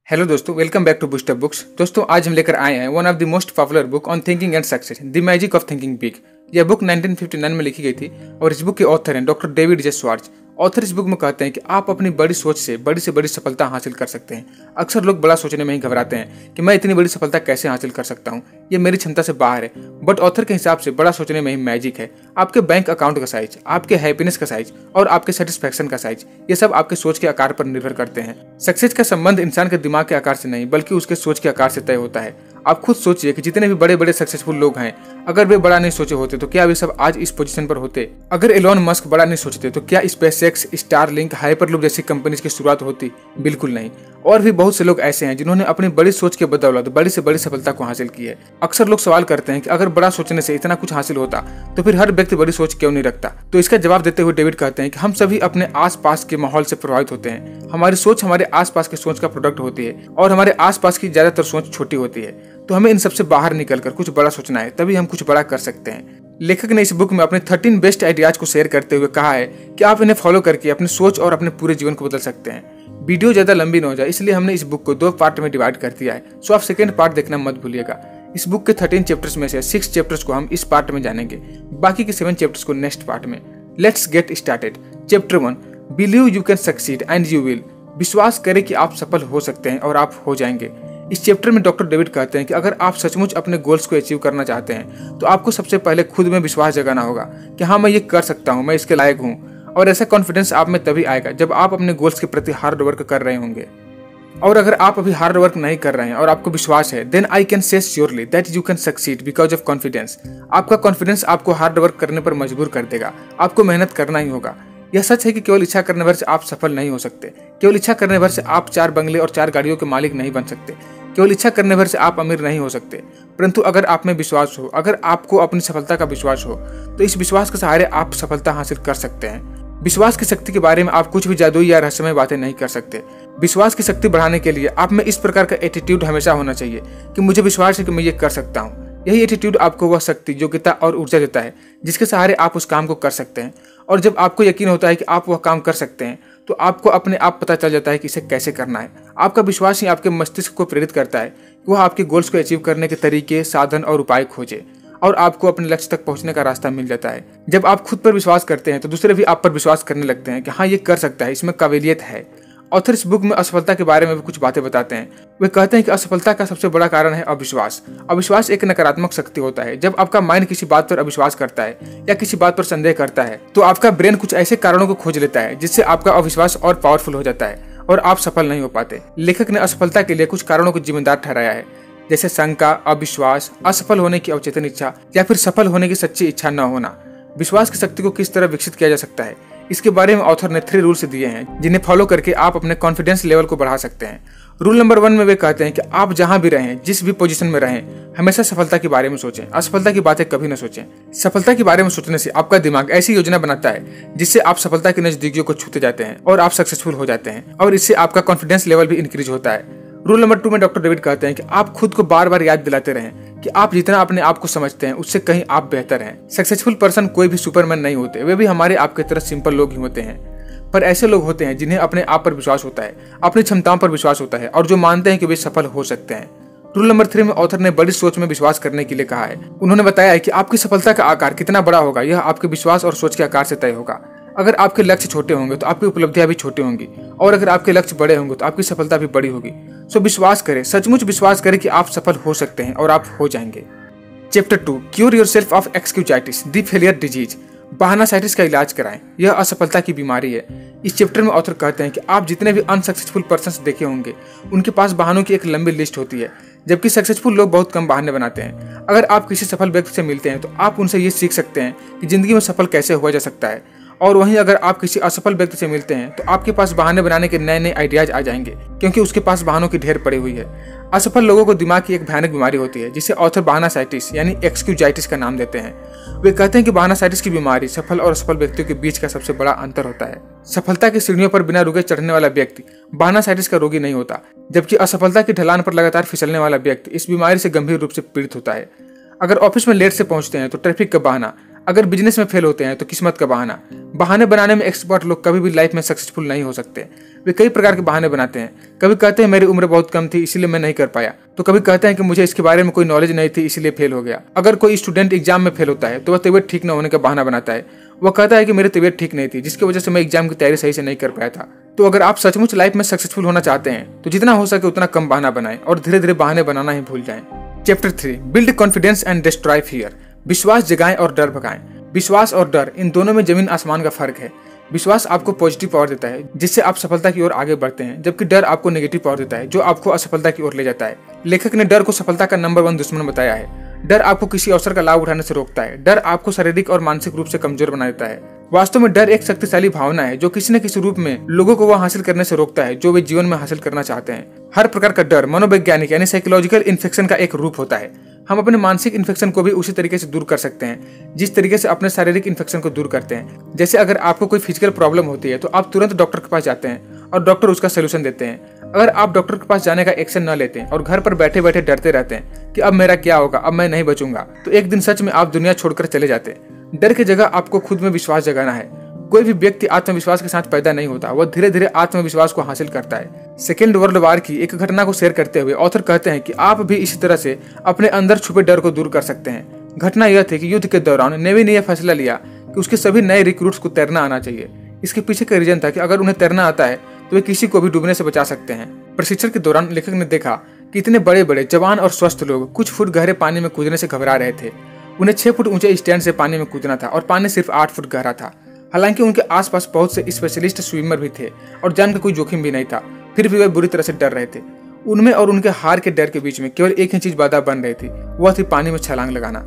Hello दोस्तों, welcome back to booster books. दोस्तों, आज हम लेकर आए हैं one of the most popular book on thinking and success, the magic of thinking big. यह बुक 1959 में लिखी गई थी और इस बुक के ऑथर हैं doctor David J Schwartz. Author इस बुक में कहते हैं कि आप अपनी बड़ी सोच से बड़ी सफलता हासिल कर सकते हैं। अक्सर लोग बड़ा सोचने में ही घबराते हैं कि मैं इतनी बड़ी सफलता कैसे हासिल कर सकता हूँ, ये मेरी क्षमता से बाहर है। बट ऑथर के हिसाब से बड़ा सोचने में ही मैजिक है। आपके बैंक अकाउंट का साइज, आपके हैप्पीनेस का साइज और आपके सेटिस्फैक्शन का साइज, ये सब आपके सोच के आकार पर निर्भर करते हैं। सक्सेस का संबंध इंसान के दिमाग के आकार से नहीं बल्कि उसके सोच के आकार से तय होता है। आप खुद सोचिए कि जितने भी बड़े बड़े सक्सेसफुल लोग हैं, अगर वे बड़ा नहीं सोचे होते तो क्या वे सब आज इस पोजीशन पर होते? अगर एलोन मस्क बड़ा नहीं सोचते तो क्या स्पेसएक्स, स्टारलिंक, हाइपरलूप जैसी कंपनीज की शुरुआत होती? बिल्कुल नहीं। और भी बहुत से लोग ऐसे हैं जिन्होंने अपनी बड़ी सोच के बदौलत बड़ी से बड़ी सफलता को हासिल की है। अक्सर लोग सवाल करते हैं कि अगर बड़ा सोचने से इतना कुछ हासिल होता तो फिर हर व्यक्ति बड़ी सोच क्यों नहीं रखता? तो इसका जवाब देते हुए डेविड कहते हैं कि हम सभी अपने आसपास के माहौल से प्रभावित होते हैं। हमारी सोच हमारे आसपास की सोच का प्रोडक्ट होती है और हमारे आसपास की ज्यादातर सोच छोटी होती है। तो हमें इन सबसे बाहर निकलकर कुछ बड़ा सोचना है, तभी हम कुछ बड़ा कर सकते हैं। लेखक ने इस बुक में अपने 13 बेस्ट आइडियाज को शेयर करते हुए कहा है कि आप इन्हें फॉलो करके अपनी सोच और अपने पूरे जीवन को बदल सकते हैं। वीडियो ज्यादा लंबी न हो जाए इसलिए हमने इस बुक को 2 पार्ट में डिवाइड कर दिया है, सो आप सेकेंड पार्ट देखना मत भूलिएगा। इस बुक के 13 चैप्टर्स में से 6 चैप्टर्स को हम इस पार्ट में जानेंगे, बाकी के 7 चैप्टर्स को नेक्स्ट पार्ट में। Let's get started. Chapter 1, believe you can succeed and you will. विश्वास करें कि आप सफल हो सकते हैं और आप हो जाएंगे। इस चैप्टर में डॉक्टर डेविड कहते हैं कि अगर आप सचमुच अपने गोल्स को अचीव करना चाहते हैं तो आपको सबसे पहले खुद में विश्वास जगाना होगा कि हाँ, मैं ये कर सकता हूँ, मैं इसके लायक हूँ। और ऐसा कॉन्फिडेंस आप में तभी आएगा जब आप अपने गोल्स के प्रति हार्ड वर्क कर रहे होंगे। और अगर आप अभी हार्ड वर्क नहीं कर रहे हैं और आपको विश्वास है, then I can say surely that you can succeed because of confidence. आपका कॉन्फिडेंस आपको हार्ड वर्क करने पर मजबूर कर देगा। आपको मेहनत करना ही होगा। यह सच है कि केवल इच्छा करने भर से आप सफल नहीं हो सकते। केवल इच्छा करने भर से आप 4 बंगले और 4 गाड़ियों के मालिक नहीं बन सकते। केवल इच्छा करने भर से आप अमीर नहीं हो सकते। परंतु अगर आप में विश्वास हो, अगर आपको अपनी सफलता का विश्वास हो, तो इस विश्वास के सहारे आप सफलता हासिल कर सकते हैं। विश्वास की शक्ति के बारे में आप कुछ भी जादुई या रहस्यमय बातें नहीं कर सकते। विश्वास की शक्ति बढ़ाने के लिए आप में इस प्रकार का एटीट्यूड हमेशा होना चाहिए कि मुझे विश्वास है कि मैं ये कर सकता हूँ। यही एटीट्यूड आपको वह शक्ति, योग्यता और ऊर्जा देता है जिसके सहारे आप उस काम को कर सकते हैं। और जब आपको यकीन होता है कि आप वह काम कर सकते हैं तो आपको अपने आप पता चल जाता है कि इसे कैसे करना है। आपका विश्वास ही आपके मस्तिष्क को प्रेरित करता है कि वह आपके गोल्स को अचीव करने के तरीके, साधन और उपाय खोजे और आपको अपने लक्ष्य तक पहुंचने का रास्ता मिल जाता है। जब आप खुद पर विश्वास करते हैं तो दूसरे भी आप पर विश्वास करने लगते हैं कि हाँ, ये कर सकता है, इसमें काबिलियत है। ऑथर इस बुक में असफलता के बारे में भी कुछ बातें बताते हैं। वे कहते हैं कि असफलता का सबसे बड़ा कारण है अविश्वास। अविश्वास एक नकारात्मक शक्ति होता है। जब आपका माइंड किसी बात पर अविश्वास करता है या किसी बात पर संदेह करता है तो आपका ब्रेन कुछ ऐसे कारणों को खोज लेता है जिससे आपका अविश्वास और पावरफुल हो जाता है और आप सफल नहीं हो पाते। लेखक ने असफलता के लिए कुछ कारणों को जिम्मेदार ठहराया है, जैसे शंका, अविश्वास, असफल होने की अवचेतन इच्छा या फिर सफल होने की सच्ची इच्छा न होना। विश्वास की शक्ति को किस तरह विकसित किया जा सकता है, इसके बारे में ऑथर ने 3 रूल्स दिए हैं जिन्हें फॉलो करके आप अपने कॉन्फिडेंस लेवल को बढ़ा सकते हैं। रूल नंबर 1 में वे कहते हैं कि आप जहां भी रहें, जिस भी पोजीशन में रहें, हमेशा सफलता के बारे में सोचें, असफलता की बातें कभी न सोचें। सफलता के बारे में सोचने से आपका दिमाग ऐसी योजना बनाता है जिससे आप सफलता की नजदीकियों को छूते जाते हैं और आप सक्सेसफुल हो जाते हैं और इससे आपका कॉन्फिडेंस लेवल भी इंक्रीज होता है। रूल नंबर 2 में डॉक्टर डेविड कहते हैं कि आप खुद को बार बार याद दिलाते रहें कि आप जितना अपने आप को समझते हैं उससे कहीं आप बेहतर हैं। सक्सेसफुल पर्सन कोई भी सुपरमैन नहीं होते, वे भी हमारे आपकी तरह सिंपल लोग ही होते हैं। पर ऐसे लोग होते हैं जिन्हें अपने आप पर विश्वास होता है, अपनी क्षमताओं पर विश्वास होता है और जो मानते हैं कि वे सफल हो सकते हैं। रूल नंबर 3 में ऑथर ने बड़ी सोच में विश्वास करने के लिए कहा है। उन्होंने बताया है कि आपकी सफलता का आकार कितना बड़ा होगा यह आपके विश्वास और सोच के आकार से तय होगा। अगर आपके लक्ष्य छोटे होंगे तो आपकी उपलब्धियां भी छोटी होंगी और अगर आपके लक्ष्य बड़े होंगे तो आपकी सफलता भी बड़ी होगी। सो विश्वास करें, सचमुच विश्वास करें कि आप सफल हो सकते हैं और आप हो जाएंगे। Chapter 2, cure yourself of excusitis, the failure disease. बहानासाइटिस का इलाज कराएं, यह असफलता की बीमारी है। इस चैप्टर में ऑथर कहते हैं कि आप जितने भी अनसक्सेसफुल पर्सन्स देखे होंगे उनके पास बहानों की एक लंबी लिस्ट होती है, जबकि सक्सेसफुल लोग बहुत कम बहाने बनाते हैं। अगर आप किसी सफल व्यक्ति से मिलते हैं तो आप उनसे ये सीख सकते हैं कि जिंदगी में सफल कैसे हुआ जा सकता है, और वहीं अगर आप किसी असफल व्यक्ति से मिलते हैं तो आपके पास बहाने बनाने के नए नए आइडियाज आ जाएंगे क्योंकि उसके पास बहानों की ढेर पड़ी हुई है। असफल लोगों को दिमाग की एक भयानक बीमारी होती है जिसे ऑथर बहानासाइटिस यानी एक्सक्यूजाइटिस का नाम देते हैं। वे कहते हैं कि बहानासाइटिस की बीमारी सफल और असफल व्यक्तियों के बीच का सबसे बड़ा अंतर होता है। सफलता की सीढ़ियों पर बिना रुके चढ़ने वाला व्यक्ति बहानासाइटिस का रोगी नहीं होता, जबकि असफलता की ढलान पर लगातार फिसलने वाला व्यक्ति इस बीमारी से गंभीर रूप से पीड़ित होता है। अगर ऑफिस में लेट से पहुंचते हैं तो ट्रैफिक का बहाना, अगर बिजनेस में फेल होते हैं तो किस्मत का बहाना। बहाने बनाने में एक्सपर्ट लोग कभी भी लाइफ में सक्सेसफुल नहीं हो सकते। वे कई प्रकार के बहाने बनाते हैं। कभी कहते हैं मेरी उम्र बहुत कम थी इसलिए मैं नहीं कर पाया, तो कभी कहते हैं कि मुझे इसके बारे में कोई नॉलेज नहीं थी इसलिए फेल हो गया। अगर कोई स्टूडेंट एग्जाम में फेल होता है तो वह तबीयत ठीक न होने का बहाना बनाता है। वह कहता है कि मेरी तबीयत ठीक नहीं थी जिसकी वजह से मैं एग्जाम की तैयारी सही से नहीं कर पाया था। तो अगर आप सचमुच लाइफ में सक्सेसफुल होना चाहते हैं तो जितना हो सके उतना कम बहाना बनाएं और धीरे धीरे बहाने बनाना ही भूल जाएं। Chapter 3, build confidence and destroy fear. विश्वास जगाएं और डर भगाएं। विश्वास और डर, इन दोनों में जमीन आसमान का फर्क है। विश्वास आपको पॉजिटिव पावर देता है जिससे आप सफलता की ओर आगे बढ़ते हैं, जबकि डर आपको नेगेटिव पावर देता है जो आपको असफलता की ओर ले जाता है। लेखक ने डर को सफलता का नंबर 1 दुश्मन बताया है। डर आपको किसी अवसर का लाभ उठाने से रोकता है। डर आपको शारीरिक और मानसिक रूप से कमजोर बना देता है। वास्तव में डर एक शक्तिशाली भावना है जो किसी न किसी रूप में लोगों को वह हासिल करने से रोकता है जो वे जीवन में हासिल करना चाहते हैं। हर प्रकार का डर मनोवैज्ञानिक यानी साइकोलॉजिकल इन्फेक्शन का एक रूप होता है। हम अपने मानसिक इन्फेक्शन को भी उसी तरीके से दूर कर सकते हैं जिस तरीके से अपने शारीरिक इन्फेक्शन को दूर करते हैं। जैसे अगर आपको कोई फिजिकल प्रॉब्लम होती है तो आप तुरंत डॉक्टर के पास जाते हैं और डॉक्टर उसका सोल्यूशन देते हैं। अगर आप डॉक्टर के पास जाने का एक्शन न लेते हैं और घर पर बैठे बैठे डरते रहते हैं कि अब मेरा क्या होगा, अब मैं नहीं बचूंगा, तो एक दिन सच में आप दुनिया छोड़कर चले जाते हैं। डर की जगह आपको खुद में विश्वास जगाना है। कोई भी व्यक्ति आत्मविश्वास के साथ पैदा नहीं होता, वह धीरे धीरे आत्मविश्वास को हासिल करता है। सेकेंड वर्ल्ड वॉर की एक घटना को शेयर करते हुए ऑथर कहते हैं कि आप भी इसी तरह से अपने अंदर छुपे डर को दूर कर सकते हैं। घटना यह थी कि युद्ध के दौरान नेवी ने यह फैसला लिया कि उसके सभी नए रिक्रूट्स को तैरना आना चाहिए। इसके पीछे का रीजन था कि अगर उन्हें तैरना आता है तो वे किसी को भी डूबने से बचा सकते हैं। प्रशिक्षण के दौरान लेखक ने देखा कि इतने बड़े बड़े जवान और स्वस्थ लोग कुछ फुट गहरे पानी में कूदने से घबरा रहे थे। उन्हें 6 फुट ऊंचे स्टैंड से पानी में कूदना था और पानी सिर्फ 8 फुट गहरा था। हालांकि उनके आसपास बहुत से स्पेशलिस्ट स्विमर भी थे और जान का कोई जोखिम भी नहीं था, फिर भी वे बुरी तरह से डर रहे थे। उनमें और उनके हार के डर के बीच में केवल एक ही चीज बाधा बन रही थी, वह थी पानी में छलांग लगाना।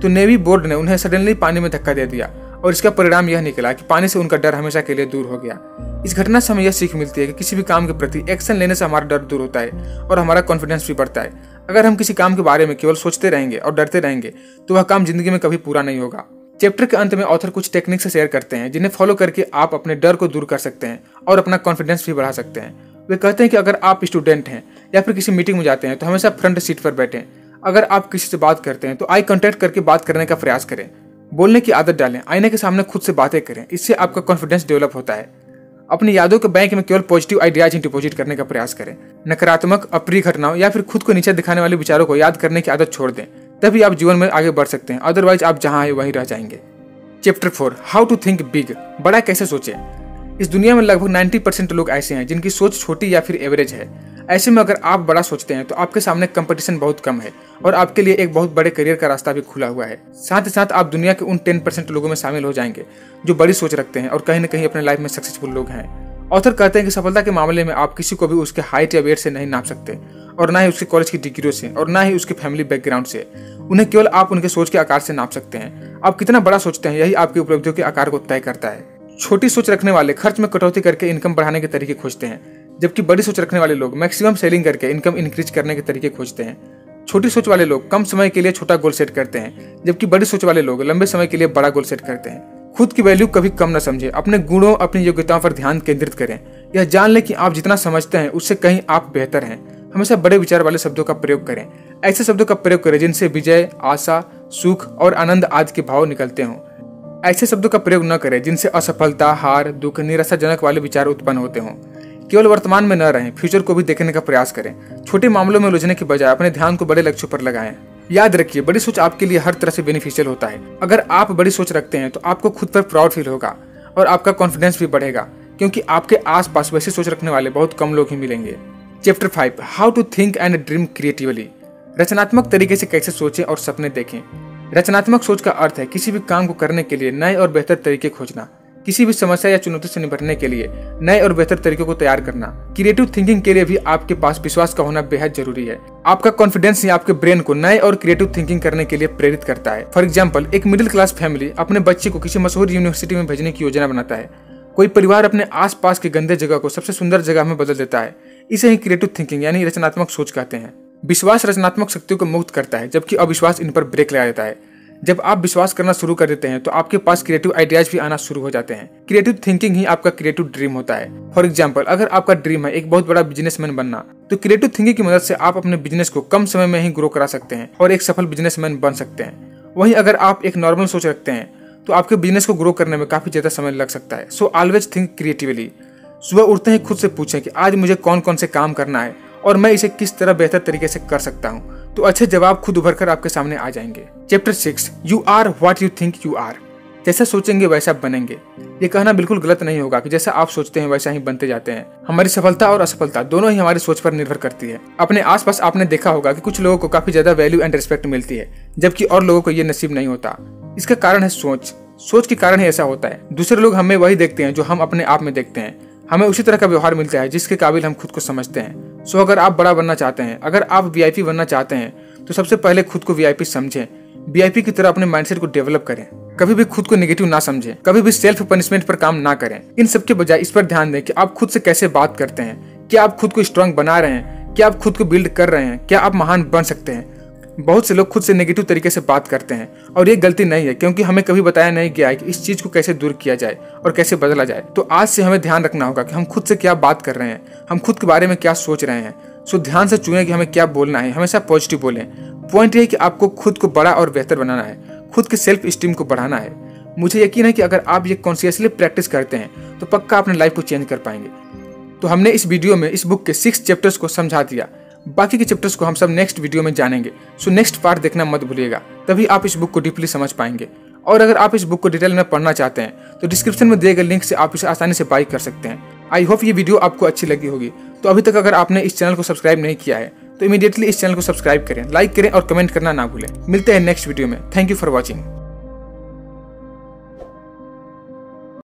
तो नेवी बोर्ड ने उन्हें सडनली पानी में धक्का दे दिया और इसका परिणाम यह निकला कि पानी से उनका डर हमेशा के लिए दूर हो गया। इस घटना से हमें यह सीख मिलती है कि किसी भी काम के प्रति एक्शन लेने से हमारा डर दूर होता है और हमारा कॉन्फिडेंस भी बढ़ता है। अगर हम किसी काम के बारे में केवल सोचते रहेंगे और डरते रहेंगे तो वह काम जिंदगी में कभी पूरा नहीं होगा। चैप्टर के अंत में ऑथर कुछ टेक्निक्स शेयर करते हैं जिन्हें फॉलो करके आप अपने डर को दूर कर सकते हैं और अपना कॉन्फिडेंस भी बढ़ा सकते हैं। वे कहते हैं कि अगर आप स्टूडेंट हैं या फिर किसी मीटिंग में जाते हैं तो हमेशा फ्रंट सीट पर बैठें। अगर आप किसी से बात करते हैं तो आई कांटेक्ट करके बात करने का प्रयास करें। बोलने की आदत डालें, आईने के सामने खुद से बातें करें, इससे आपका कॉन्फिडेंस डेवलप होता है। अपनी यादों के बैंक में केवल पॉजिटिव आइडियाज डिपॉजिट करने का प्रयास करें। नकारात्मक, अप्रिय घटनाओं या फिर खुद को नीचे दिखाने वाले विचारों को याद करने की आदत छोड़ दें, तभी आप जीवन में आगे बढ़ सकते हैं, अदरवाइज आप जहां हैं वहीं रह जाएंगे। Chapter 4, how to think big. बड़ा कैसे सोचें। इस दुनिया में लगभग 90% लोग ऐसे हैं जिनकी सोच छोटी या फिर एवरेज है। ऐसे में अगर आप बड़ा सोचते हैं तो आपके सामने कंपटीशन बहुत कम है और आपके लिए एक बहुत बड़े करियर का रास्ता भी खुला हुआ है। साथ ही साथ आप दुनिया के उन 10% लोगों में शामिल हो जाएंगे जो बड़ी सोच रखते हैं और कहीं न कहीं अपने लाइफ में सक्सेसफुल लोग हैं। ऑथर कहते हैं कि सफलता के मामले में आप किसी को भी उसके हाइट या वेट से नहीं नाप सकते और ना ही उसके कॉलेज की डिग्रियों से और ना ही उसके फैमिली बैकग्राउंड से। उन्हें केवल आप उनके सोच के आकार से नाप सकते हैं। आप कितना बड़ा सोचते हैं यही आपकी उपलब्धियों के आकार को तय करता है। छोटी सोच रखने वाले खर्च में कटौती करके इनकम बढ़ाने के तरीके खोजते हैं, जबकि बड़ी सोच रखने वाले लोग मैक्सिमम सेलिंग करके इनकम इंक्रीज करने के तरीके खोजते हैं। छोटी सोच वाले लोग कम समय के लिए छोटा गोल सेट करते हैं, जबकि बड़ी सोच वाले लोग लंबे समय के लिए बड़ा गोल सेट करते हैं। खुद की वैल्यू कभी कम न समझें, अपने गुणों, अपनी योग्यताओं पर ध्यान केंद्रित करें। यह जान लें कि आप जितना समझते हैं उससे कहीं आप बेहतर हैं। हमेशा बड़े विचार वाले शब्दों का प्रयोग करें। ऐसे शब्दों का प्रयोग करें जिनसे विजय, आशा, सुख और आनंद आदि के भाव निकलते हों। ऐसे शब्दों का प्रयोग न करें जिनसे असफलता, हार, दुख, निराशाजनक वाले विचार उत्पन्न होते हों। केवल वर्तमान में न रहें, फ्यूचर को भी देखने का प्रयास करें। छोटे मामलों में उलझने के बजाय अपने ध्यान को बड़े लक्ष्यों पर लगाएं। याद रखिए, बड़ी सोच आपके लिए हर तरह से बेनिफिशियल होता है। अगर आप बड़ी सोच रखते हैं तो आपको खुद पर प्राउड फील होगा और आपका कॉन्फिडेंस भी बढ़ेगा, क्योंकि आपके आसपास वैसी सोच रखने वाले बहुत कम लोग ही मिलेंगे। Chapter 5, how to think and dream creatively. रचनात्मक तरीके से कैसे सोचें और सपने देखें। रचनात्मक सोच का अर्थ है किसी भी काम को करने के लिए नए और बेहतर तरीके खोजना, किसी भी समस्या या चुनौती से निपटने के लिए नए और बेहतर तरीकों को तैयार करना। क्रिएटिव थिंकिंग के लिए भी आपके पास विश्वास का होना बेहद जरूरी है। आपका कॉन्फिडेंस ही आपके ब्रेन को नए और क्रिएटिव थिंकिंग करने के लिए प्रेरित करता है। फॉर एग्जाम्पल, एक मिडिल क्लास फैमिली अपने बच्चे को किसी मशहूर यूनिवर्सिटी में भेजने की योजना बनाता है। कोई परिवार अपने आसपास के गंदे जगह को सबसे सुंदर जगह में बदल देता है। इसे ही क्रिएटिव थिंकिंग यानी रचनात्मक सोच कहते हैं। विश्वास रचनात्मक शक्तियों को मुक्त करता है, जबकि अविश्वास इन पर ब्रेक लगा देता है। जब आप विश्वास करना शुरू कर देते हैं तो आपके पास क्रिएटिव आइडियाज भी आना शुरू हो जाते हैं। क्रिएटिव थिंकिंग ही आपका क्रिएटिव ड्रीम होता है। फॉर एग्जाम्पल, अगर आपका ड्रीम है एक बहुत बड़ा बिजनेसमैन बनना, तो क्रिएटिव थिंकिंग की मदद से आप अपने बिजनेस को कम समय में ही ग्रो करा सकते हैं और एक सफल बिजनेसमैन बन सकते हैं। वहीं अगर आप एक नॉर्मल सोच रखते हैं तो आपके बिजनेस को ग्रो करने में काफ़ी ज़्यादा समय लग सकता है। So always think creatively. सुबह उठते ही खुद से पूछें कि आज मुझे कौन कौन से काम करना है और मैं इसे किस तरह बेहतर तरीके से कर सकता हूँ, तो अच्छे जवाब खुद उभर कर आपके सामने आ जाएंगे। Chapter 6, you are what you think you are. जैसा सोचेंगे वैसा बनेंगे। ये कहना बिल्कुल गलत नहीं होगा कि जैसा आप सोचते हैं वैसा ही बनते जाते हैं। हमारी सफलता और असफलता दोनों ही हमारी सोच पर निर्भर करती है। अपने आसपास आपने देखा होगा कि कुछ लोगों को काफी ज्यादा वैल्यू एंड रिस्पेक्ट मिलती है, जबकि और लोगों को ये नसीब नहीं होता। इसका कारण है सोच के कारण ही ऐसा होता है। दूसरे लोग हमें वही देखते हैं जो हम अपने आप में देखते हैं। हमें उसी तरह का व्यवहार मिलता है जिसके काबिल हम खुद को समझते हैं। सो अगर आप बड़ा बनना चाहते हैं, अगर आप वीआईपी बनना चाहते हैं, तो सबसे पहले खुद को वीआईपी समझें। वीआईपी की तरह अपने माइंडसेट को डेवलप करें। कभी भी खुद को नेगेटिव ना समझें, कभी भी सेल्फ पनिशमेंट पर काम ना करें। इन सबके बजाय इस पर ध्यान दें कि आप खुद से कैसे बात करते हैं। क्या आप खुद को स्ट्रांग बना रहे हैं? क्या आप खुद को बिल्ड कर रहे हैं? क्या आप महान बन सकते हैं? बहुत से लोग खुद से नेगेटिव तरीके से बात करते हैं और ये गलती नहीं है, क्योंकि हमें कभी बताया नहीं गया है कि इस चीज को कैसे दूर किया जाए और कैसे बदला जाए। तो आज से हमें ध्यान रखना होगा कि हम खुद से क्या बात कर रहे हैं, हम खुद के बारे में क्या सोच रहे हैं। सो ध्यान से चुनें कि हमें क्या बोलना है। हमेशा पॉजिटिव बोलें। पॉइंट ये है कि आपको खुद को बड़ा और बेहतर बनाना है, खुद की सेल्फ स्टीम को बढ़ाना है। मुझे यकीन है कि अगर आप ये कॉन्शियसली प्रैक्टिस करते हैं तो पक्का अपने लाइफ को चेंज कर पाएंगे। तो हमने इस वीडियो में इस बुक के 6 चैप्टर्स को समझा दिया। बाकी के चैप्टर्स को हम सब नेक्स्ट वीडियो में जानेंगे। सो नेक्स्ट पार्ट देखना मत भूलिएगा, तभी आप इस बुक को डीपली समझ पाएंगे। और अगर आप इस बुक को डिटेल में पढ़ना चाहते हैं तो डिस्क्रिप्शन में दिए गए लिंक से आप इसे आसानी से बाई कर सकते हैं। आई होप ये वीडियो आपको अच्छी लगी होगी। तो अभी तक अगर आपने इस चैनल को सब्सक्राइब नहीं किया है तो इमीडिएटली इस चैनल को सब्सक्राइब करें, लाइक करें और कमेंट करना ना भूलें। मिलते हैं नेक्स्ट वीडियो में। Thank you for watching.